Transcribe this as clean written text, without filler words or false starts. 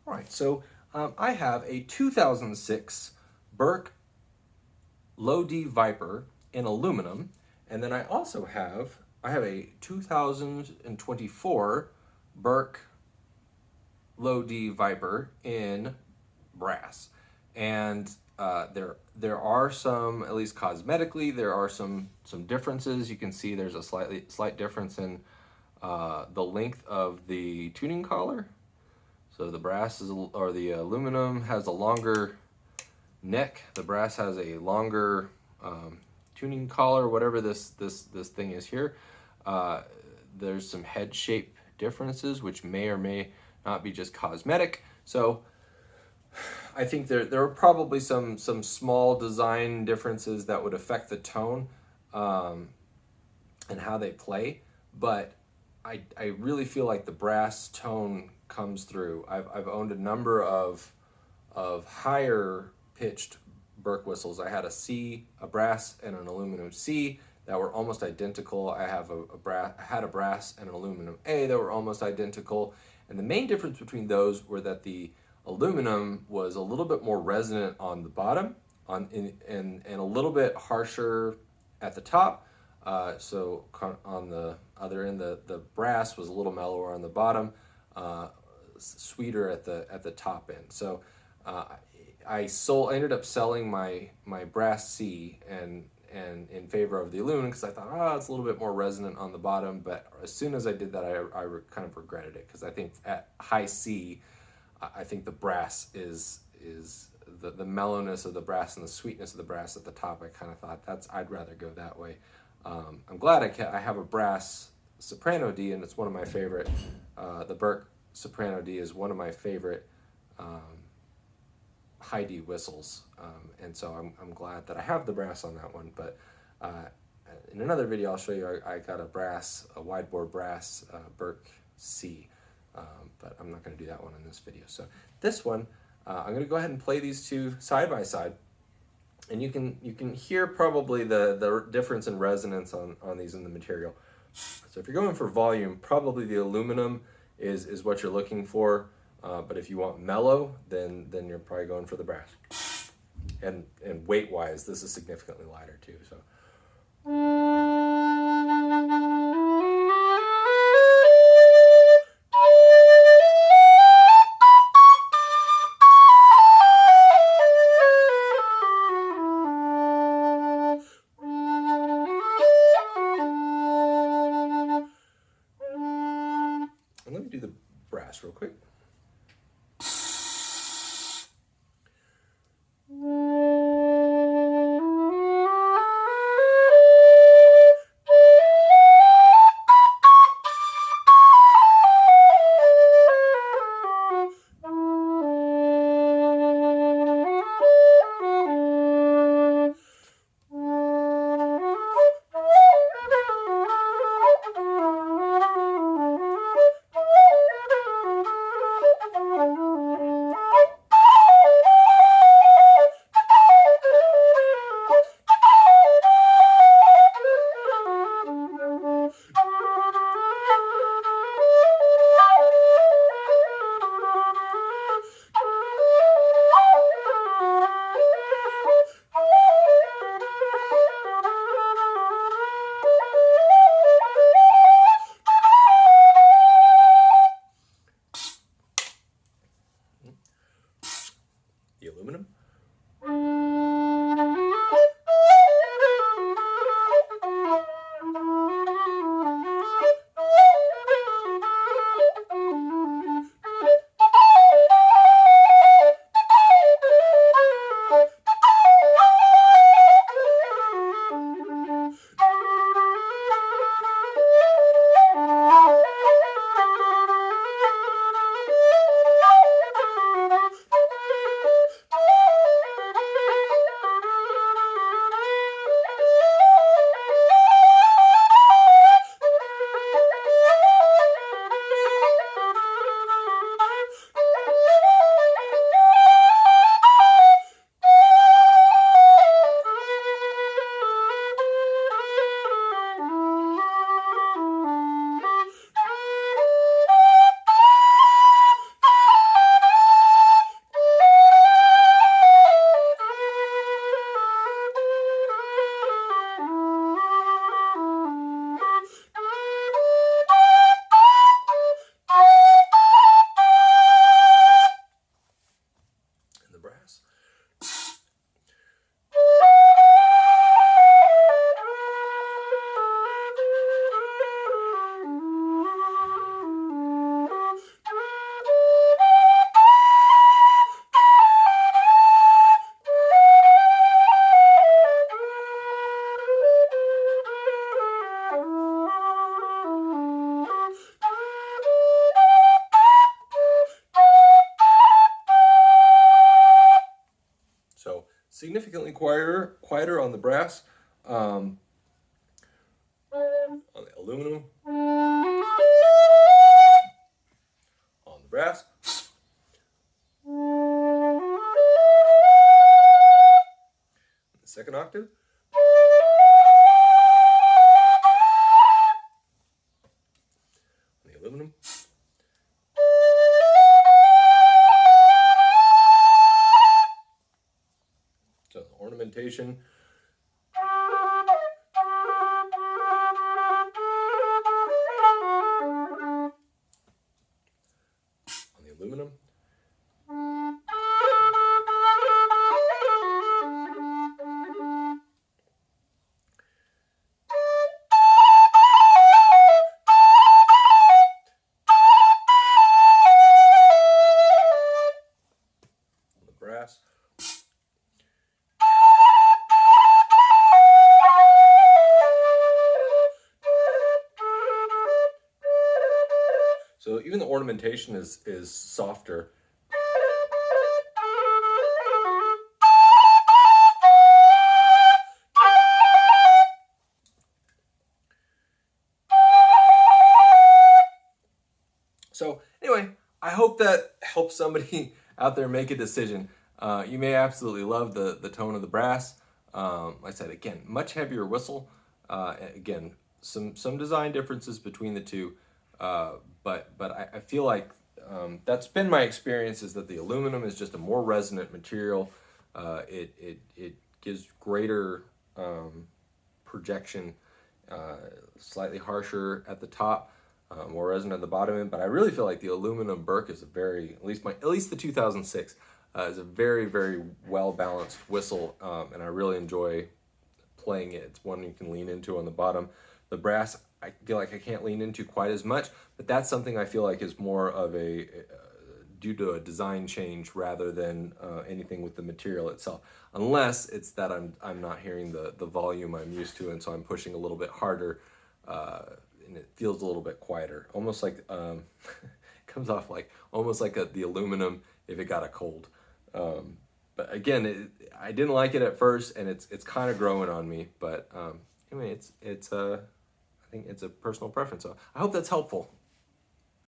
All right, so I have a 2006 Burke Low D Viper in aluminum, and then I also have a 2024 Burke Low D Viper in brass, and there are some, at least cosmetically, there are some differences. You can see there's a slight difference in the length of the tuning collar. So the brass is, or the aluminum has a longer neck. The brass has a longer tuning collar, whatever this thing is here. There's some head shape differences, which may or may not be just cosmetic. So I think there are probably some small design differences that would affect the tone and how they play, but I really feel like the brass tone comes through. I've owned a number of higher pitched Burke whistles. I had a brass and an aluminum C that were almost identical. I had a brass and an aluminum A that were almost identical. And the main difference between those were that the aluminum was a little bit more resonant on the bottom, and a little bit harsher at the top. So on the other end, the brass was a little mellower on the bottom, sweeter at the top end. So I ended up selling my brass C and in favor of the aluminum, because I thought, it's a little bit more resonant on the bottom. But as soon as I did that, I kind of regretted it, because I think at high C, I think the brass is the mellowness of the brass and the sweetness of the brass at the top. I kind of thought I'd rather go that way. I'm glad I have a brass soprano D, and it's one of my favorite. The Burke soprano D is one of my favorite high D whistles, and so I'm glad that I have the brass on that one. But in another video, I'll show you I got a wide bore brass Burke C, but I'm not going to do that one in this video. So this one, I'm going to go ahead and play these two side by side. And you can hear probably the difference in resonance on these in the material. So if you're going for volume, probably the aluminum is what you're looking for. But if you want mellow, then you're probably going for the brass. And weight wise, this is significantly lighter too. So. And let me do the brass real quick. The aluminum. significantly quieter on the brass. On the aluminum, on the brass. The second octave. On the aluminum. So the ornamentation. On the aluminum. On the brass. So even the ornamentation is softer. So anyway, I hope that helps somebody out there make a decision. You may absolutely love the tone of the brass. Like I said, again, much heavier whistle. Again, some design differences between the two, but I feel like that's been my experience, is that the aluminum is just a more resonant material. It gives greater projection, slightly harsher at the top, more resonant at the bottom end. But I really feel like the aluminum Burke is a very, at least the 2006 is a very well balanced whistle, and I really enjoy playing it. It's one you can lean into on the bottom. The brass, I feel like I can't lean into quite as much, but that's something I feel like is more of a due to a design change rather than anything with the material itself. Unless it's that I'm not hearing the volume I'm used to, and so I'm pushing a little bit harder, and it feels a little bit quieter, almost like it comes off like almost like the aluminum if it got a cold. But again, I didn't like it at first, and it's kind of growing on me. But anyway, I think it's a personal preference. So I hope that's helpful.